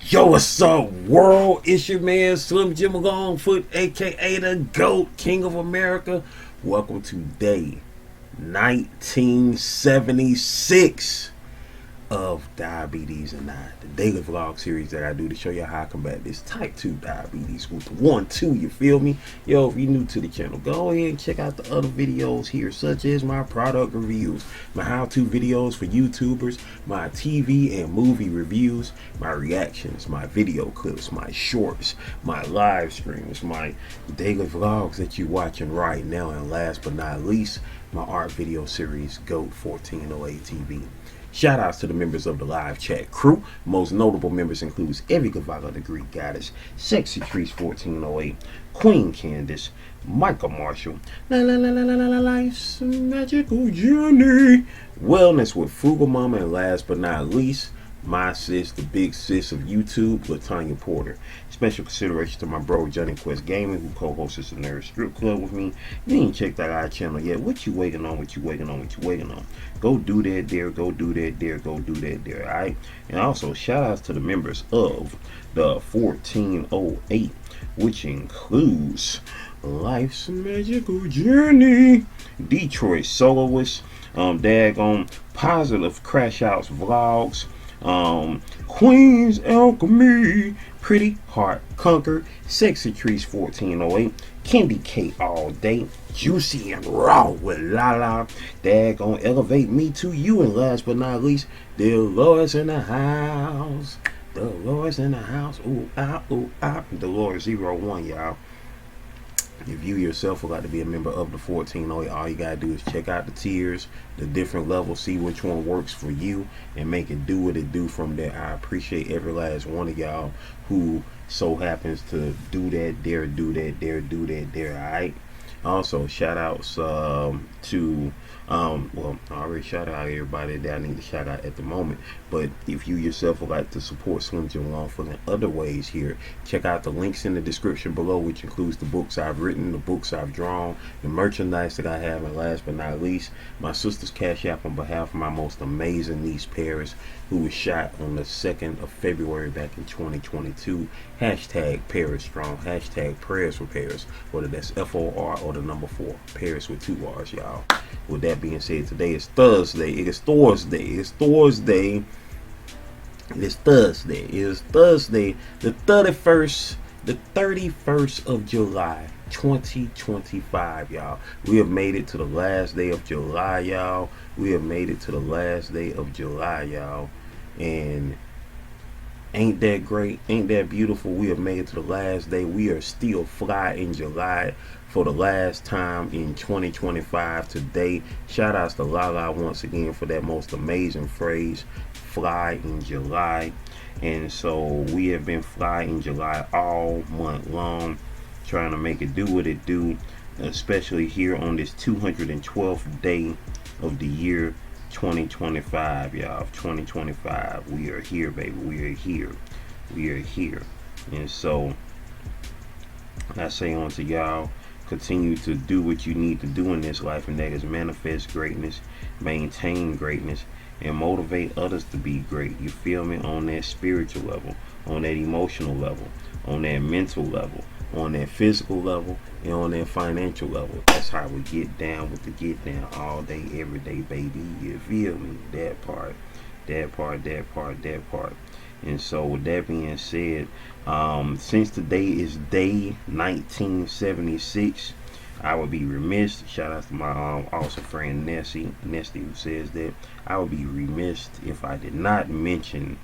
Yo, what's up, world? It's your man Slim Jim Longfoot, aka the GOAT, King of America. Welcome to day 1976 of Diabetes and I, the daily vlog series that I do to show you how I combat this type 2 diabetes with the 1-2, you feel me? Yo, if you're new to the channel, go ahead and check out the other videos here, such as my product reviews, my how-to videos for YouTubers, my TV and movie reviews, my reactions, my video clips, my shorts, my live streams, my daily vlogs that you're watching right now, and last but not least, my art video series, GOAT 1408 TV. Shoutouts to the members of the live chat crew. Most notable members includes Every Gavala the Greek Goddess, Sexy Trees 1408, Queen Candace, Michael Marshall, Life's Magical Journey, Wellness with Frugal Mama, and last but not least, my sis, the big sis of YouTube, Latanya Porter. Special consideration to my bro Johnny Quest Gaming, who co-hosts the Nerd Strip Club with me. You ain't checked out our channel yet. What you waiting on? What you waiting on? What you waiting on? Go do that there. Go do that there. Go do that there. Alright? And also shout outs to the members of the 1408, which includes Life's Magical Journey, Detroit Soloist, Daggone Positive Crash Outs Vlogs, Queen's Alchemy, Pretty Heart Conquer, Sexy Trees 1408, Candy K All Day, Juicy and Raw with Lala, Daggone Elevate Me to You, and last but not least, Dolores in the house. Dolores in the house. Ooh, ah. Dolores 01, y'all. If you yourself would like to be a member of the 1408, all you gotta do is check out the tiers, the different levels, see which one works for you, and make it do what it do from there. I appreciate every last one of y'all who so happens to do that there, do that there, do that there. Alright. Also, shout outs to well, I already shout out everybody that I need to shout out at the moment, but if you yourself would like to support Slim Jim Longfoot in other ways here, check out the links in the description below, which includes the books I've written, the books I've drawn, the merchandise that I have, and last but not least, my sister's cash app on behalf of my most amazing niece Paris, who was shot on the 2nd of February back in 2022. Hashtag Paris Strong, hashtag prayers for Paris, whether that's F-O-R or the number 4, Paris with 2 R's, y'all. With that being said, today is Thursday. It is Thursday. It's Thursday. It is Thursday. It is Thursday, the 31st of July, 2025, y'all. We have made it to the last day of July, y'all. We have made it to the last day of July, y'all. And ain't that great? Ain't that beautiful? We have made it to the last day. We are still fly in July for the last time in 2025 today. Shout outs to Lala once again for that most amazing phrase, fly in July. And so we have been fly in July all month long, trying to make it do what it do, especially here on this 212th day of the year 2025, y'all. 2025, we are here, baby. We are here. We are here. And so I say on to y'all, continue to do what you need to do in this life, and that is manifest greatness, maintain greatness, and motivate others to be great. You feel me? On that spiritual level, on that emotional level, on that mental level, on that physical level, and on that financial level. That's how we get down with the get down all day, every day, baby. You feel me? That part. And so with that being said, since today is day 1976, I would be remiss, shout out to my awesome friend Nesty who says that I would be remiss if I did not mention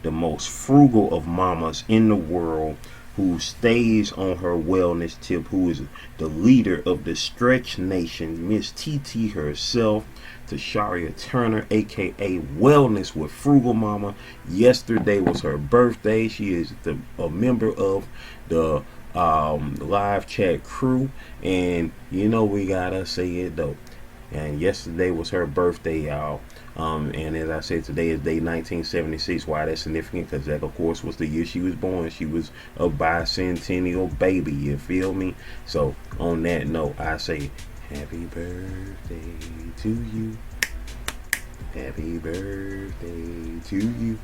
the most frugal of mamas in the world, who stays on her wellness tip, who is the leader of the Stretch Nation, Miss TT herself, Tasharia Turner, aka Wellness with Frugal Mama. Yesterday was her birthday. She is a member of the live chat crew, and you know we gotta say it though. And yesterday was her birthday, y'all. And as I said, today is day 1976. Why that's significant? Because that, of course, was the year she was born. She was a bicentennial baby. You feel me? So on that note, I say happy birthday to you. Happy birthday to you.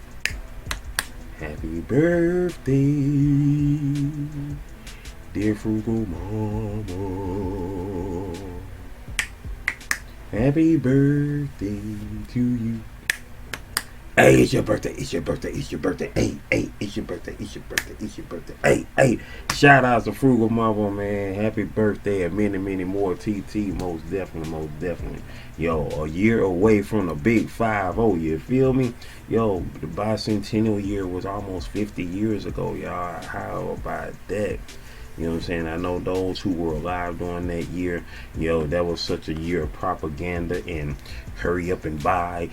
Happy birthday, dear frugal mama. Happy birthday to you. Hey, it's your birthday, it's your birthday, it's your birthday. Hey, it's your birthday, it's your birthday, it's your birthday. Hey. Shout out to Frugal Mama, man. Happy birthday and many, many more. TT, most definitely, most definitely. Yo, a year away from the big 5-0, you feel me? Yo, the bicentennial year was almost 50 years ago, y'all. How about that? You know what I'm saying? I know those who were alive during that year, yo, that was such a year of propaganda and hurry up and buy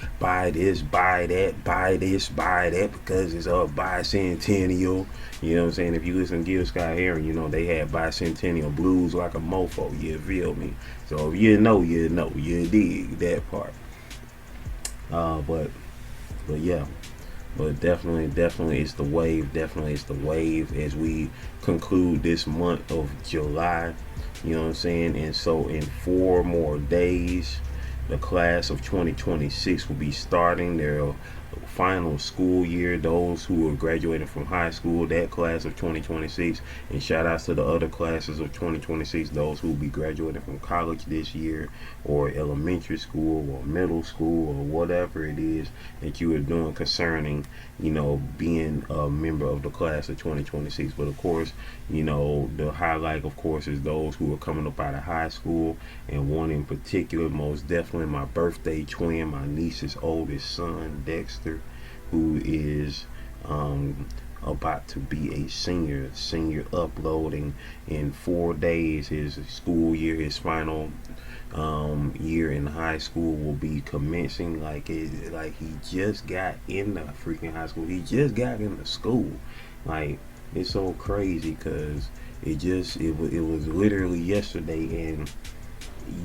this, buy that, buy this, buy that, because it's a bicentennial. You know what I'm saying? If you listen to Gil Scott Heron, you know they had bicentennial blues like a mofo, you feel me? So if you know, you dig that part. But yeah. But definitely it's the wave. Definitely it's the wave as we conclude this month of July. You know what I'm saying? And so in 4 more days, the class of 2026 will be starting their final school year. Those who are graduating from high school, that class of 2026, and shout outs to the other classes of 2026, those who will be graduating from college this year, or elementary school or middle school, or whatever it is that you are doing concerning, you know, being a member of the class of 2026. But of course, you know, the highlight of course is those who are coming up out of high school, and one in particular, most definitely my birthday twin, my niece's oldest son, Dexter, who is about to be a senior uploading in 4 days. His school year, his final year in high school will be commencing. Like he just got in the freaking high school. He just got into school. Like, it's so crazy because it was literally yesterday, and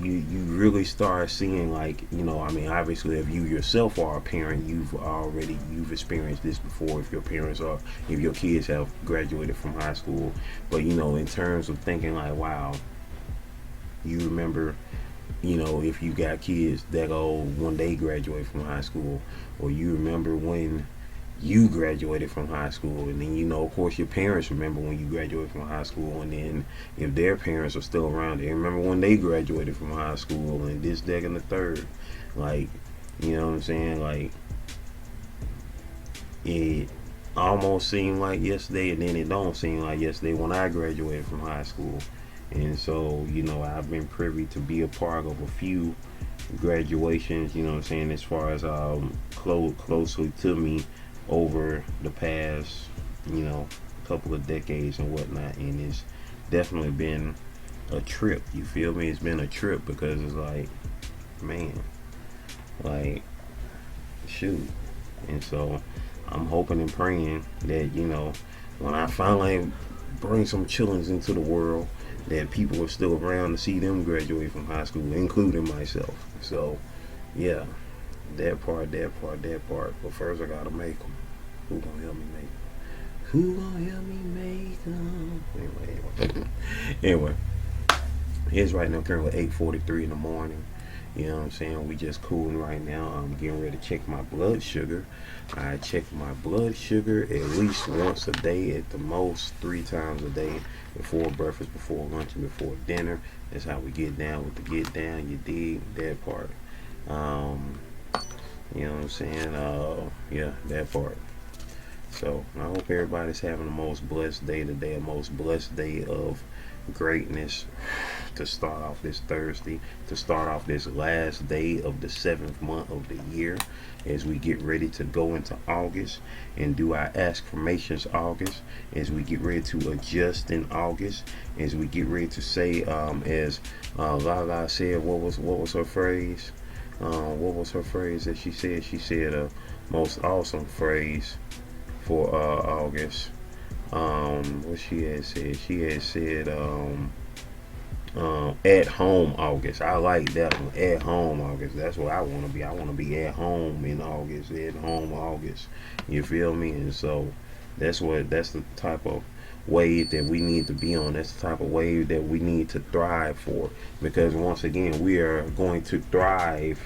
you really start seeing, like, you know, I mean, obviously if you yourself are a parent, you've experienced this before, if your kids have graduated from high school. But you know, in terms of thinking like, wow, you remember, you know, if you got kids that old when they graduate from high school, or you remember when you graduated from high school, and then, you know, of course your parents remember when you graduated from high school, and then if their parents are still around, they remember when they graduated from high school, and this, that, and the third. Like, you know what I'm saying? Like, it almost seemed like yesterday, and then it don't seem like yesterday when I graduated from high school. And so, you know, I've been privy to be a part of a few graduations, you know what I'm saying, as far as closely to me over the past, you know, couple of decades and whatnot. And it's definitely been a trip, you feel me? It's been a trip because it's like, man, like, shoot. And so I'm hoping and praying that, you know, when I finally bring some children into the world, that people are still around to see them graduate from high school, including myself. So yeah, that part. But first I gotta make them. Who gonna help me make them? Who gonna help me make them? Anyway, it's right now currently 8:43 in the morning. You know what I'm saying? We just cooling right now. I'm getting ready to check my blood sugar. I check my blood sugar at least once a day, at the most 3 times a day, before breakfast, before lunch, and before dinner. That's how we get down with the get down. You dig that part? You know what I'm saying? Yeah, that part. So I hope everybody's having the most blessed day today, a most blessed day of greatness to start off this Thursday, to start off this last day of the 7th month of the year, as we get ready to go into August and do our affirmations August, as we get ready to adjust in August, as we get ready to say, as Lala said, what was her phrase? What was her phrase that she said? She said a most awesome phrase for August. What she had said? She had said at home August. I like that one. At home August. That's what I want to be. I want to be at home in August. At home August. You feel me? And so that's the type of wave that we need to be on. That's the type of wave that we need to thrive for. Because once again, we are going to thrive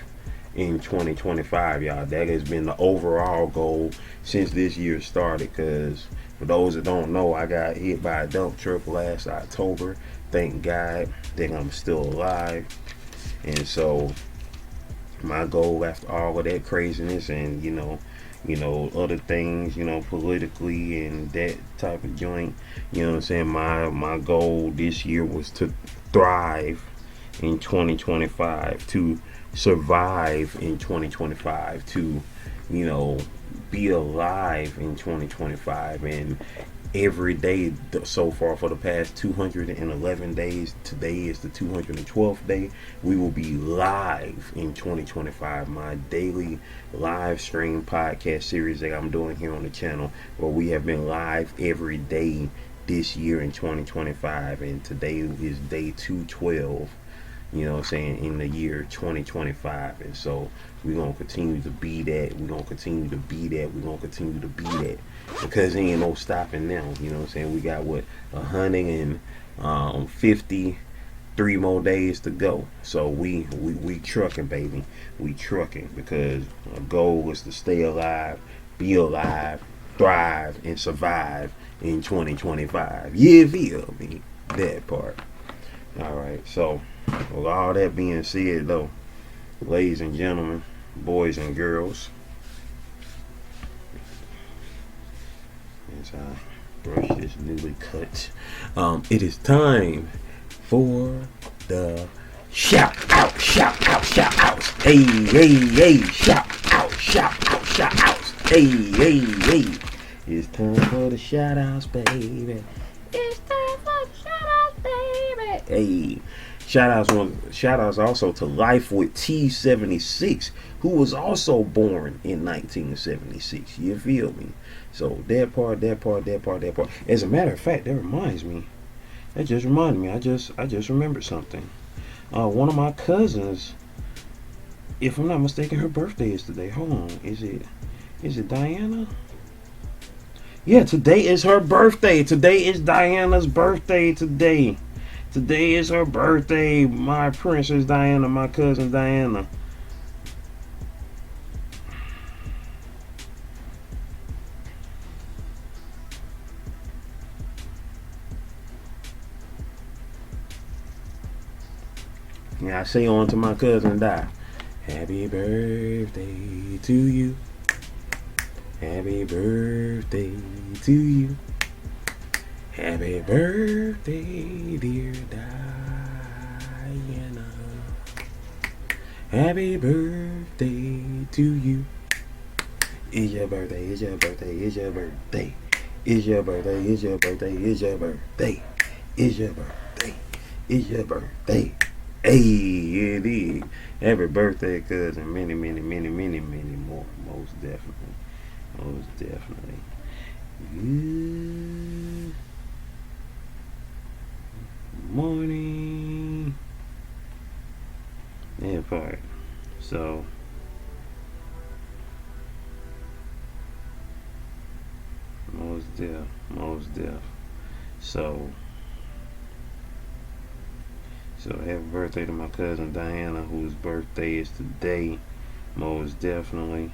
in 2025, y'all. That has been the overall goal since this year started. Because for those that don't know, I got hit by a dump truck last October. Thank God that I'm still alive. And so my goal after all of that craziness and other things, politically and that type of joint, what I'm saying, my goal this year was to thrive in 2025, to survive in 2025, to be alive in 2025. And every day so far for the past 211 days, today is the 212th day, we will be live in 2025. My daily live stream podcast series that I'm doing here on the channel, where we have been live every day this year in 2025, and today is day 212, in the year 2025. And so we're going to continue to be that. We're going to continue to be that. We're going to continue to be that. Because there ain't no stopping now. We got 153 more days to go. So we trucking, baby. We trucking, because our goal is to stay alive, be alive, thrive, and survive in 2025. You feel me? That part. Alright, so with all that being said, though, ladies and gentlemen, boys and girls, as I brush this newly cut, it is time for the shout out. Hey, shout out. Hey. It's time for the shout outs, baby. It's time for the shout outs, baby. Hey. Shout outs also to Life with T76, who was also born in 1976. You feel me? So that part. As a matter of fact, that reminds me. That just reminded me. I just remembered something. One of my cousins, if I'm not mistaken, her birthday is today. Hold on. Is it Diana? Yeah, today is her birthday. Today is Diana's birthday today. Today is her birthday. My princess Diana, my cousin Diana. Yeah, I say on to my cousin Di. Happy birthday to you. Happy birthday to you. Happy birthday, dear Diana. Happy birthday to you. It's your birthday, it's your birthday, it's your birthday. It's your birthday, it's your birthday, it's your birthday. It's your birthday, it's your birthday. Hey, it is. Happy birthday, cousin. Many more. Most definitely. Good morning. That part. So most deaf. So happy birthday to my cousin Diana, whose birthday is today. Most definitely.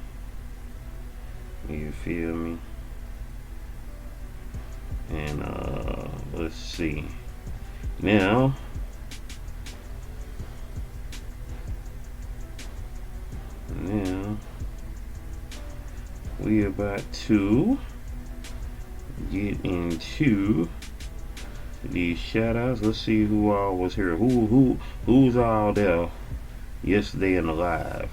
You feel me? And let's see. Now we about to get into these shout outs. Let's see who all was here. Who's all there yesterday in the live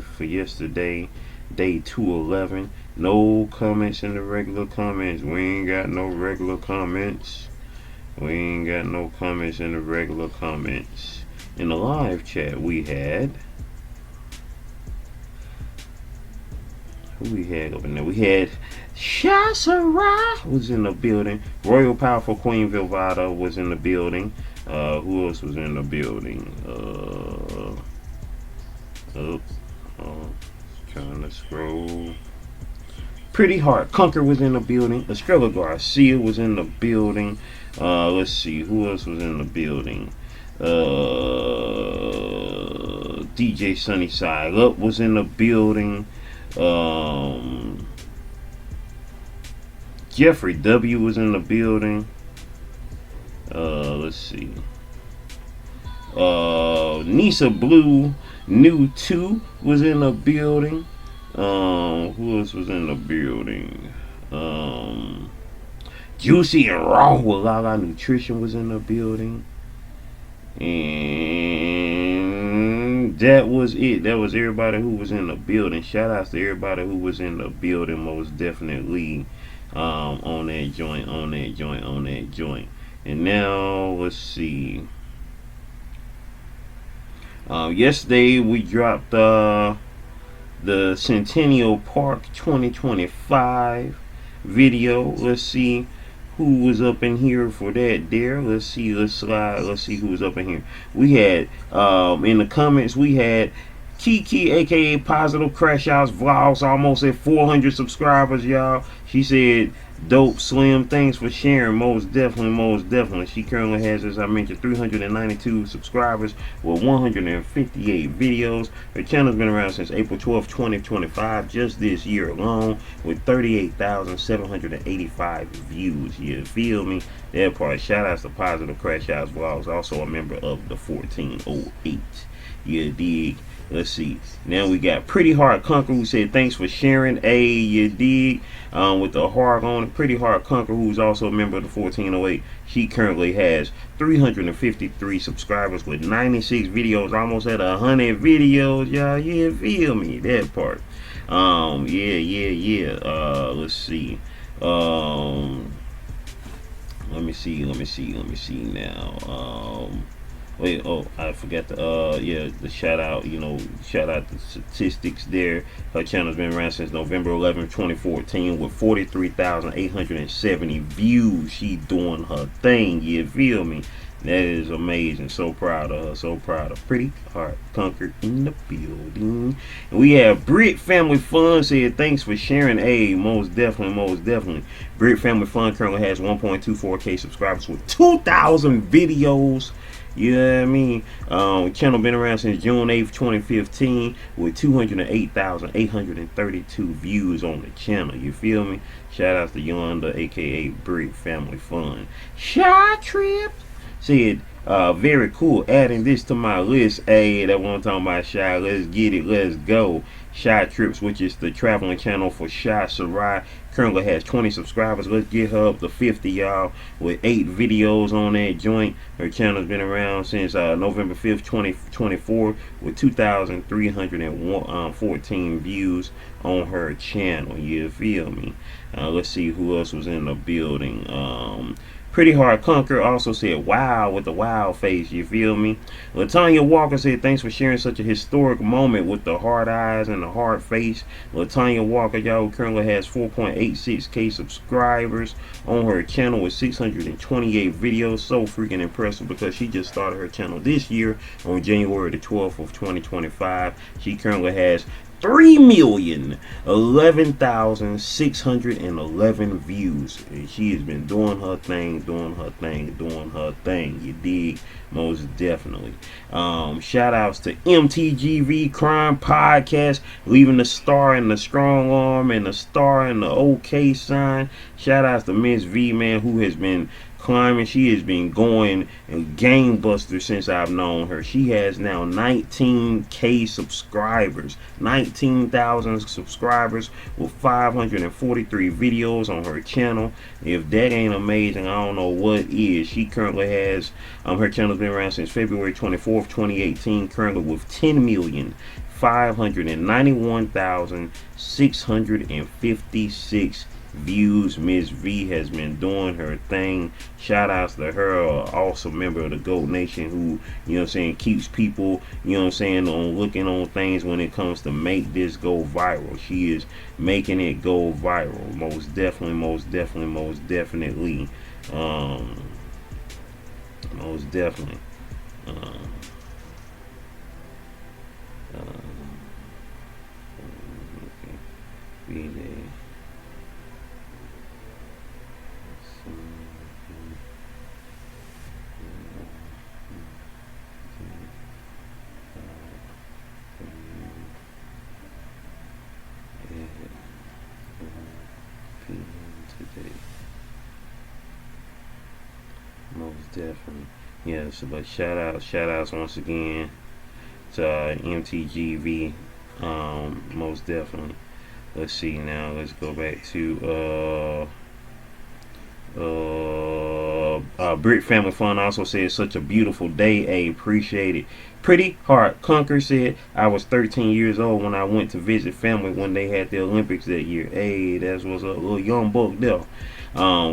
for yesterday, day 211. No comments in the regular comments. We ain't got no regular comments. In the regular comments. In the live chat we had, who we had over there? We had Shasara was in the building. Royal Powerful Queen Vilvada was in the building. Who else was in the building? Trying to scroll. Pretty Hard Conquer was in the building. Estrella Garcia was in the building. Let's see, who else was in the building? DJ Sunnyside Up was in the building. Jeffrey W was in the building. Let's see. Nisa Blue New 2 was in the building. Who else was in the building? Juicy and Raw with Lala Nutrition was in the building. And that was it. That was everybody who was in the building. Shout outs to everybody who was in the building, most definitely. On that joint. And now let's see. Yesterday we dropped the Centennial Park 2025 video. Let's see who was up in here for that there. Let's see, let's slide. Let's see who was up in here. We had in the comments, we had Kiki, aka Positive Crash Outs Vlogs, almost at 400 subscribers, y'all. She said, "Dope Slim, thanks for sharing." Most definitely. She currently has, as I mentioned, 392 subscribers with 158 videos. Her channel's been around since April 12, 2025, just this year alone, with 38,785 views. You feel me? That part. Shout outs to Positive Crash Outs Vlogs, also a member of the 1408. You dig? Let's see. Now we got Pretty Hard Conquer, who said thanks for sharing. You dig? With the heart on it. Pretty Hard Conquer, who's also a member of the 1408. She currently has 353 subscribers with 96 videos, almost at 100 videos, y'all. Yeah, feel me? That part. Yeah. Let's see. Let me see now. Wait, oh, I forgot the the shout out, shout out the statistics there. Her channel's been around since November 11, 2014 with 43,870 views. She doing her thing, you feel me? That is amazing. So proud of her. So proud of Pretty Heart Conquered in the building. And we have Brit Family Fun said thanks for sharing. Most definitely. Brit Family Fun currently has 1.24k subscribers with 2,000 videos. You know what I mean? Channel been around since June 8th, 2015 with 208,832 views on the channel. You feel me? Shout out to Yonda, aka Brick Family Fun. Shy Trip said, very cool. Adding this to my list. Hey, that one talking about Shy. Let's get it. Let's go. Shy Trips, which is the traveling channel for Shy Sarai, currently has 20 subscribers. Let's get her up to 50, y'all, with 8 videos on that joint. Her channel's been around since November 5th, 2024 with 2,314 views on her channel. You feel me? Let's see who else was in the building. Pretty Hard Conquer also said wow with the wow face. You feel me? Latanya Walker said thanks for sharing such a historic moment with the hard eyes and the hard face. Latanya Walker, y'all, currently has 4.86k subscribers on her channel with 628 videos. So freaking impressive because she just started her channel this year on January the 12th of 2025. She currently has 3,011,611 views. And she has been doing her thing. You dig? Most definitely. Shout outs to MTGV Crime Podcast, leaving the star in the strong arm and the star in the OK sign. Shout outs to Miss V, man, who has been climbing. She has been going and gangbuster since I've known her. She has now 19k subscribers, 19,000 subscribers with 543 videos on her channel. If that ain't amazing, I don't know what is. She currently has her channel's been around since February 24th, 2018, currently with 10,591,656 views. Miss V has been doing her thing. Shout outs to her, also member of the GOAT Nation, who, keeps people, on looking on things when it comes to make this go viral. She is making it go viral. Most definitely. Most definitely. Be there. definitely. Yes, but shout outs once again to MTGV. Most definitely. Let's see now. Let's go back to Brick Family Fun also said such a beautiful day. A appreciate it. Pretty Heart Conquer said I was 13 years old when I went to visit family when they had the Olympics that year. Hey, that was a little young buck there.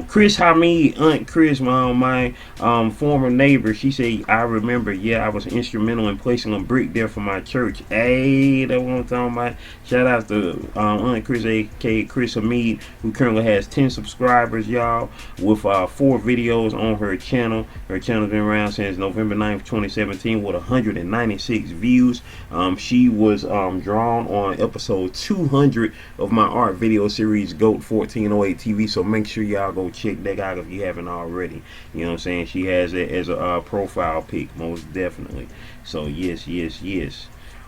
Chris Hamid, Aunt Chris, my former neighbor, she said, I remember, yeah, I was instrumental in placing a brick there for my church. Hey, that's what I'm talking about. Shout out to Aunt Chris, aka Chris Hamid, who currently has 10 subscribers, y'all, with 4 videos on her channel. Her channel's been around since November 9th, 2017, with 196 views. She was drawn on episode 200 of my art video series, GOAT 1408 TV, so make sure y'all go check that out if you haven't already. You know what I'm saying? She has it as a profile pic, most definitely. So yes,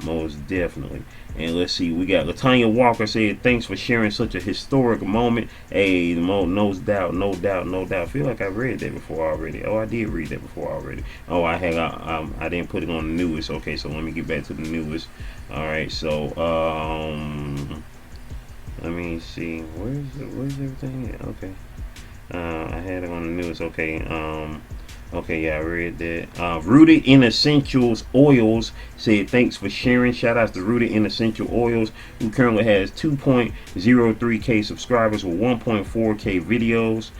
most definitely. And let's see, we got Latanya Walker said, thanks for sharing such a historic moment. Hey, no doubt. I feel like I read that before already. Oh, I did read that before already. Oh, I didn't put it on the newest. Okay, so let me get back to the newest. All right, so let me see, where's everything at? Okay. I had it on the news. Okay. Okay, yeah, I read that. Rooted in Essentials Oils said thanks for sharing. Shout out to Rooted in Essential Oils, who currently has 2.03k subscribers with 1.4k videos.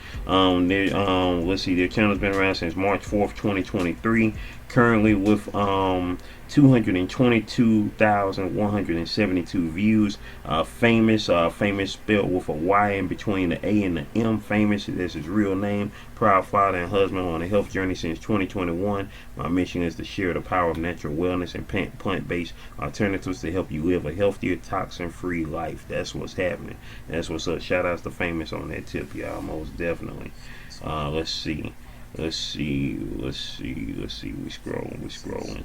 Let's see, their channel's been around since March 4th, 2023. Currently with 222,172 views. Famous spelled with a Y in between the A and the M. Famous, that's his real name. Proud father and husband on a health journey since 2021. My mission is to share the power of natural wellness and plant-based alternatives to help you live a healthier, toxin-free life. That's what's happening. That's what's up. Shout outs to Famous on that tip, y'all. Most definitely. Let's see. We scrolling.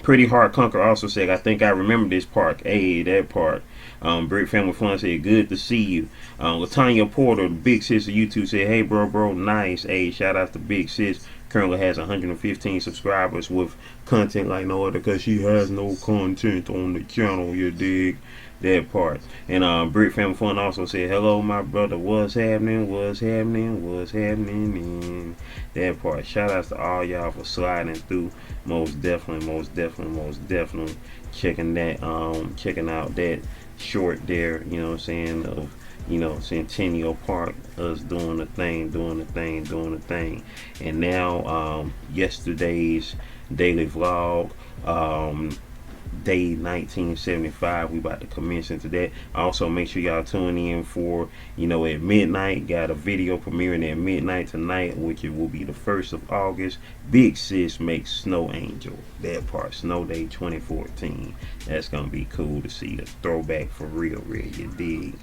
Pretty Heart Conquer also said, I think I remember this part. Hey, that part. Brick Family Fun said, good to see you. Latanya Porter, the big sis of YouTube, said, hey bro, nice. Hey, shout out to Big Sis. Currently has 115 subscribers with content like no other, because she has no content on the channel, you dig? That part. And Brick Family Fun also said, hello my brother, what's happening, and that part. Shout outs to all y'all for sliding through. Most definitely checking out that short there, you know what I'm saying, of, you know, Centennial Park, us doing the thing. And now yesterday's daily vlog, day 1975, we about to commence into that. Also make sure y'all tune in for, you know, at midnight, got a video premiering at midnight tonight, which it will be the 1st of August. Big Sis makes Snow Angel, that part, Snow Day 2014. That's gonna be cool to see, a throwback for real, you dig?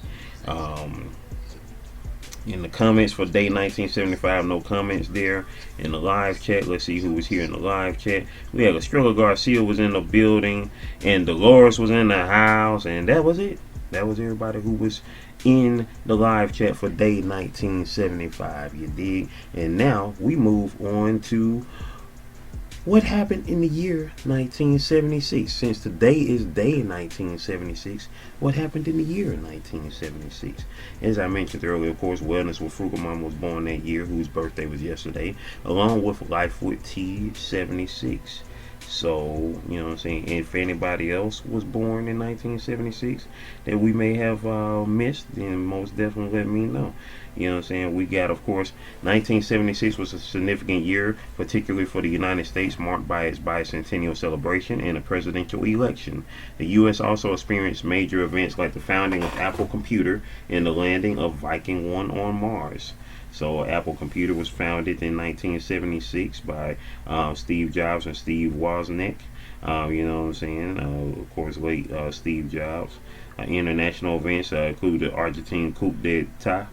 In the comments for day 1975, no comments there. In the live chat, let's see who was here in the live chat. We had Estrella Garcia was in the building, and Dolores was in the house, and that was it. That was everybody who was in the live chat for day 1975, you dig? And now we move on to what happened in the year 1976. Since today is day 1976, what happened in the year 1976? As I mentioned earlier, of course, Wellness with Frugal Mama was born that year, whose birthday was yesterday, along with Life with T 76. So, you know what I'm saying, if anybody else was born in 1976 that we may have missed, then most definitely let me know. You know what I'm saying? We got, of course, 1976 was a significant year, particularly for the United States, marked by its bicentennial celebration and a presidential election. The U.S. also experienced major events like the founding of Apple Computer and the landing of Viking 1 on Mars. So Apple Computer was founded in 1976 by Steve Jobs and Steve Wozniak. You know what I'm saying? Of course, late Steve Jobs. International events include the Argentine coup d'etat,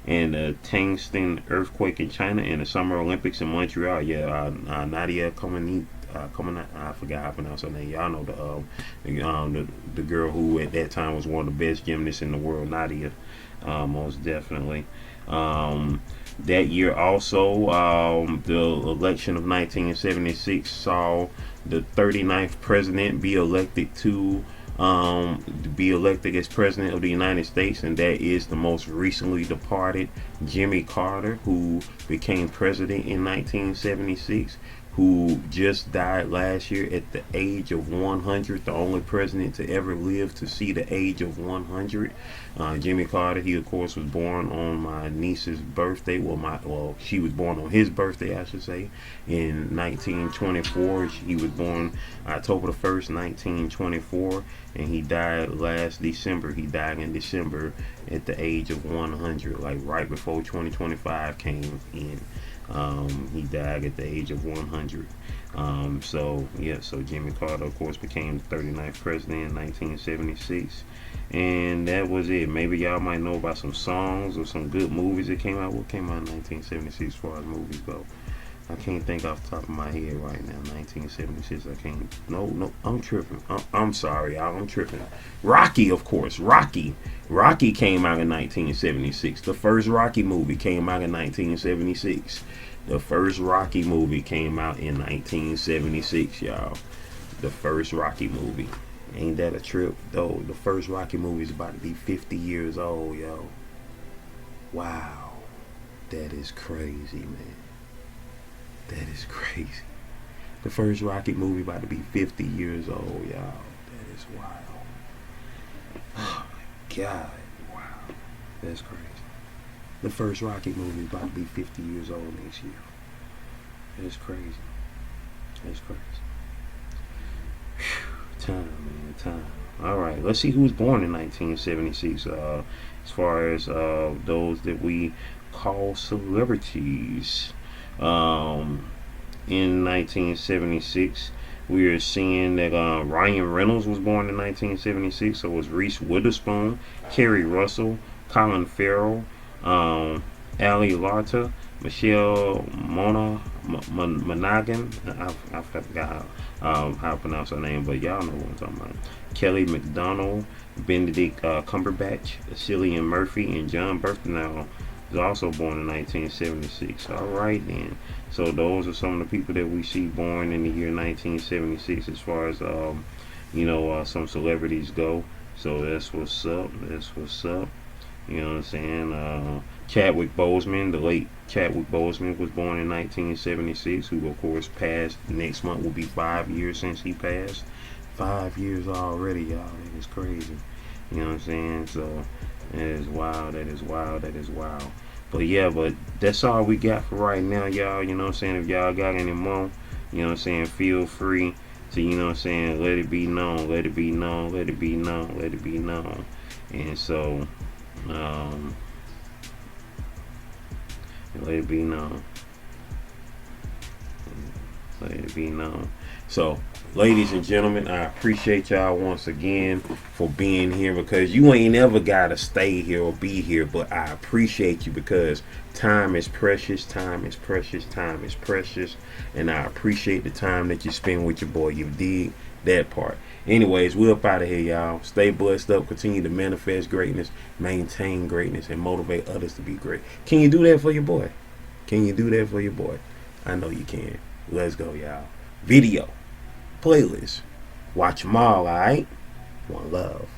and the Tangsten earthquake in China, and the Summer Olympics in Montreal. Yeah, Nadia coming out. I forgot how to pronounce her name. Y'all know the girl who at that time was one of the best gymnasts in the world, Nadia, most definitely. That year also, the election of 1976 saw the 39th president be elected as president of the United States, and that is the most recently departed Jimmy Carter, who became president in 1976, who just died last year at the age of 100, the only president to ever live to see the age of 100. Jimmy Carter, he of course was born on my niece's birthday. Well, she was born on his birthday, I should say, in 1924. He was born October the 1st, 1924, and he died last December. He died in December at the age of 100, like right before 2025 came in. He died at the age of 100. So Jimmy Carter, of course, became the 39th president in 1976. And that was it. Maybe y'all might know about some songs or some good movies that came out. What came out in 1976 as far as movies go? I can't think off the top of my head right now. 1976, I can't. No, I'm tripping. I'm sorry, y'all. I'm tripping. Rocky, of course. Rocky came out in 1976. The first Rocky movie came out in 1976. The first Rocky movie came out in 1976, y'all. The first Rocky movie. Ain't that a trip, though? The first Rocky movie is about to be 50 years old, yo. Wow. That is crazy, man. That is crazy. The first Rocky movie about to be 50 years old, y'all. That is wild. Oh, my God. Wow. That's crazy. The first Rocky movie about to be 50 years old next year. That's crazy. That's crazy. Whew. Time, man. Time. All right. Let's see who was born in 1976. As far as those that we call celebrities. In 1976, we are seeing that Ryan Reynolds was born in 1976. So it was Reese Witherspoon, Kerry Russell, Colin Farrell, Ali Larter, Michelle Monaghan. I forgot how to pronounce her name, but y'all know what I'm talking about. Kelly McDonald, Benedict Cumberbatch, Cillian Murphy, and John Bernthal was also born in 1976. All right, then. So those are some of the people that we see born in the year 1976 as far as some celebrities go. So that's what's up. That's what's up. You know what I'm saying? Chadwick Boseman, the late Chadwick Boseman, was born in 1976, who of course passed. Next month will be 5 years since he passed. 5 years already, y'all. That is crazy. You know what I'm saying? So that is wild. That is wild. That is wild. But yeah, but that's all we got for right now, y'all. You know what I'm saying? If y'all got any more, you know what I'm saying, feel free to, you know what I'm saying, let it be known, let it be known, let it be known, let it be known. And so, let it be known. Let it be known. So, ladies and gentlemen, I appreciate y'all once again for being here, because you ain't never gotta stay here or be here, but I appreciate you because time is precious, time is precious, time is precious, and I appreciate the time that you spend with your boy. You dig that part. Anyways, we're up out of here, y'all. Stay blessed up, continue to manifest greatness, maintain greatness, and motivate others to be great. Can you do that for your boy? Can you do that for your boy? I know you can. Let's go, y'all. Video. Playlist. Watch them all, alright? One love.